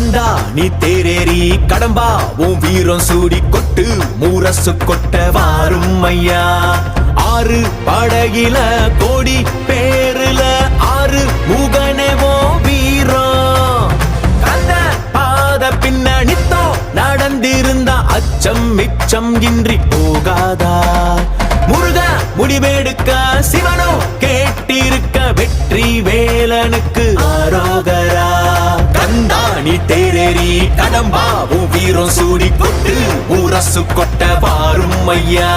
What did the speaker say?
கந்தா நீ தேரேறி கடம்பா உன் வீரம் சூடி கொட்டு மூரசு கொட்ட வாரும் ஐயா. ஆறு படகில கோடி பேருல ஆறு முகனேவோ வீரம். கந்த பாத பின்னணித்தோ நடந்திருந்தா அச்சம் மிச்சம் இன்றி போகாதா. முருக முடிவெடுக்க சிவனோ கேட்டிருக்க வெற்றி வேலனுக்கு ஆரோகரா. கந்தாணி தேரேறி கடம்பா உன் வீரம் சூடி கொட்டு ஊரசு கொட்ட வாரும் ஐயா.